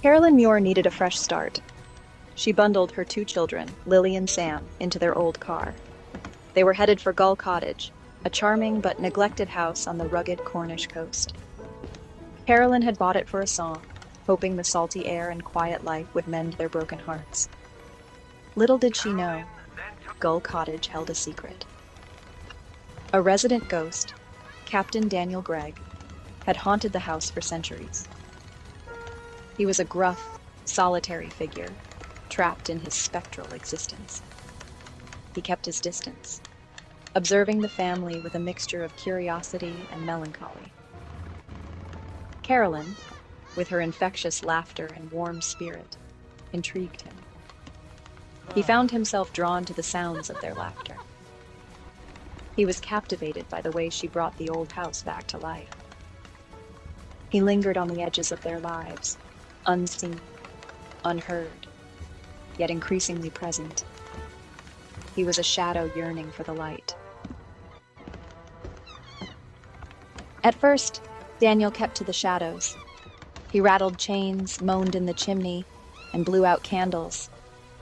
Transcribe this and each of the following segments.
Carolyn Muir needed a fresh start. She bundled her two children, Lily and Sam, into their old car. They were headed for Gull Cottage, a charming but neglected house on the rugged Cornish coast. Carolyn had bought it for a song, hoping the salty air and quiet life would mend their broken hearts. Little did she know, Gull Cottage held a secret. A resident ghost, Captain Daniel Gregg, had haunted the house for centuries. He was a gruff, solitary figure, trapped in his spectral existence. He kept his distance, observing the family with a mixture of curiosity and melancholy. Carolyn, with her infectious laughter and warm spirit, intrigued him. He found himself drawn to the sounds of their laughter. He was captivated by the way she brought the old house back to life. He lingered on the edges of their lives, unseen, unheard, yet increasingly present. He was a shadow yearning for the light. At first, Daniel kept to the shadows. He rattled chains, moaned in the chimney, and blew out candles,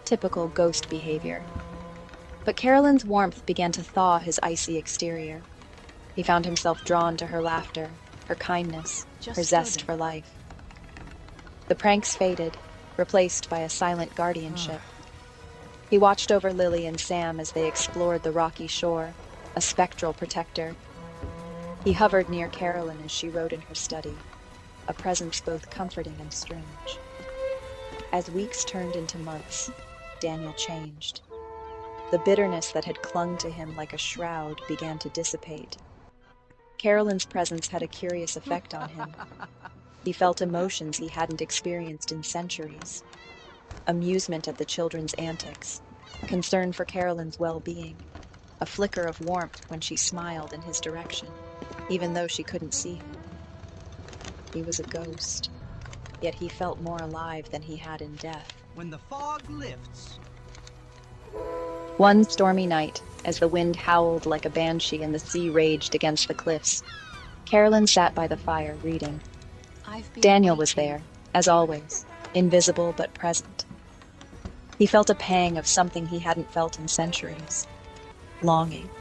typical ghost behavior. But Carolyn's warmth began to thaw his icy exterior. He found himself drawn to her laughter, her kindness, her zest for life. The pranks faded, replaced by a silent guardianship. He watched over Lily and Sam as they explored the rocky shore, a spectral protector. He hovered near Carolyn as she wrote in her study, a presence both comforting and strange. As weeks turned into months, Daniel changed. The bitterness that had clung to him like a shroud began to dissipate. Carolyn's presence had a curious effect on him. He felt emotions he hadn't experienced in centuries. Amusement at the children's antics, concern for Carolyn's well-being, a flicker of warmth when she smiled in his direction, even though she couldn't see him. He was a ghost, yet he felt more alive than he had in death. When the fog lifts. One stormy night, as the wind howled like a banshee and the sea raged against the cliffs, Carolyn sat by the fire reading. Daniel was there, as always, invisible but present. He felt a pang of something he hadn't felt in centuries. Longing.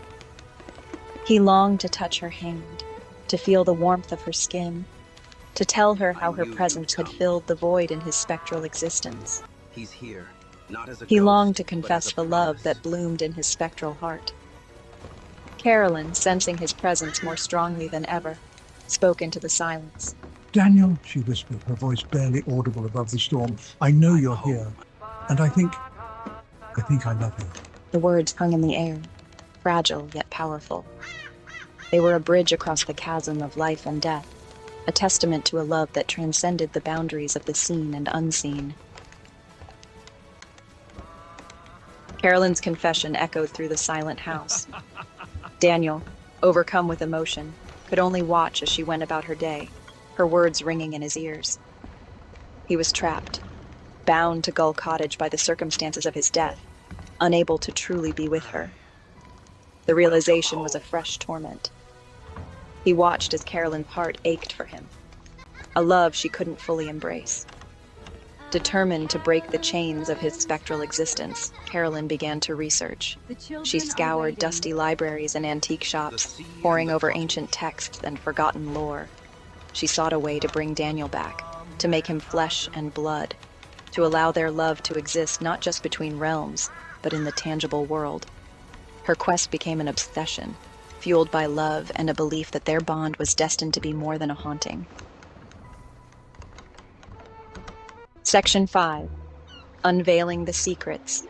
He longed to touch her hand, to feel the warmth of her skin, to tell her how her presence had filled the void in his spectral existence. He's here, not as a He ghost, longed to but confess as a the love promise. that bloomed in his spectral heart. Carolyn, sensing his presence more strongly than ever, spoke into the silence. Daniel, she whispered, her voice barely audible above the storm, I know you're here, and I think I love you. The words hung in the air, fragile yet powerful. They were a bridge across the chasm of life and death, a testament to a love that transcended the boundaries of the seen and unseen. Carolyn's confession echoed through the silent house. Daniel, overcome with emotion, could only watch as she went about her day, her words ringing in his ears. He was trapped, bound to Gull Cottage by the circumstances of his death, unable to truly be with her. The realization was a fresh torment. He watched as Carolyn's heart ached for him, a love she couldn't fully embrace. Determined to break the chains of his spectral existence, Carolyn began to research. She scoured dusty libraries and antique shops, poring over ancient texts and forgotten lore. She sought a way to bring Daniel back, to make him flesh and blood, to allow their love to exist not just between realms, but in the tangible world. Her quest became an obsession, fueled by love and a belief that their bond was destined to be more than a haunting. Section 5. Unveiling the Secrets.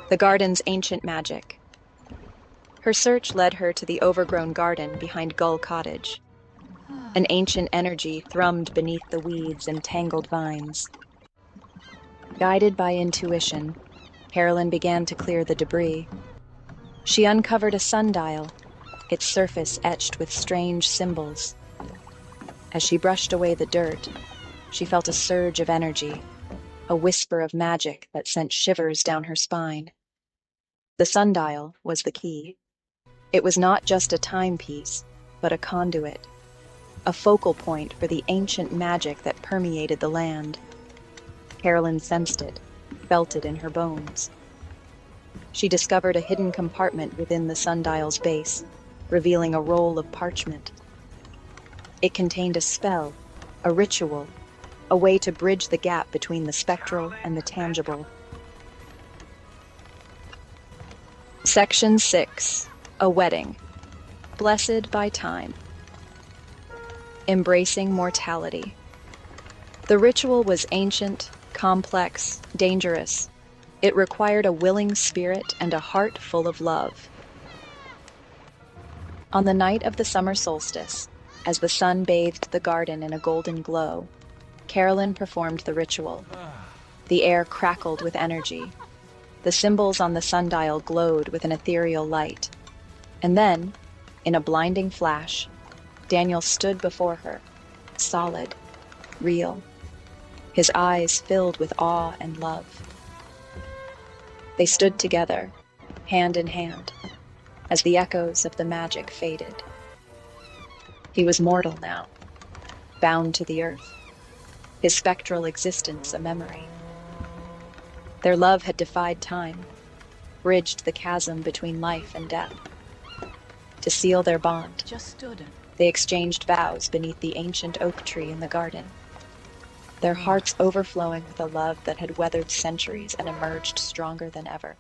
The garden's ancient magic. Her search led her to the overgrown garden behind Gull Cottage. An ancient energy thrummed beneath the weeds and tangled vines. Guided by intuition, Carolyn began to clear the debris. She uncovered a sundial, its surface etched with strange symbols. As she brushed away the dirt, she felt a surge of energy, a whisper of magic that sent shivers down her spine. The sundial was the key. It was not just a timepiece, but a conduit, a focal point for the ancient magic that permeated the land. Carolyn sensed it, felt it in her bones. She discovered a hidden compartment within the sundial's base, revealing a roll of parchment. It contained a spell, a ritual, a way to bridge the gap between the spectral and the tangible. Section 6. A Wedding. Blessed by Time. Embracing mortality. The ritual was ancient, complex, dangerous. It required a willing spirit and a heart full of love. On the night of the summer solstice, as the sun bathed the garden in a golden glow, Carolyn performed the ritual. The air crackled with energy. The symbols on the sundial glowed with an ethereal light. And then, in a blinding flash, Daniel stood before her, solid, real, his eyes filled with awe and love. They stood together, hand in hand, as the echoes of the magic faded. He was mortal now, bound to the earth, his spectral existence a memory. Their love had defied time, bridged the chasm between life and death. To seal their bond, they exchanged vows beneath the ancient oak tree in the garden, their hearts overflowing with a love that had weathered centuries and emerged stronger than ever.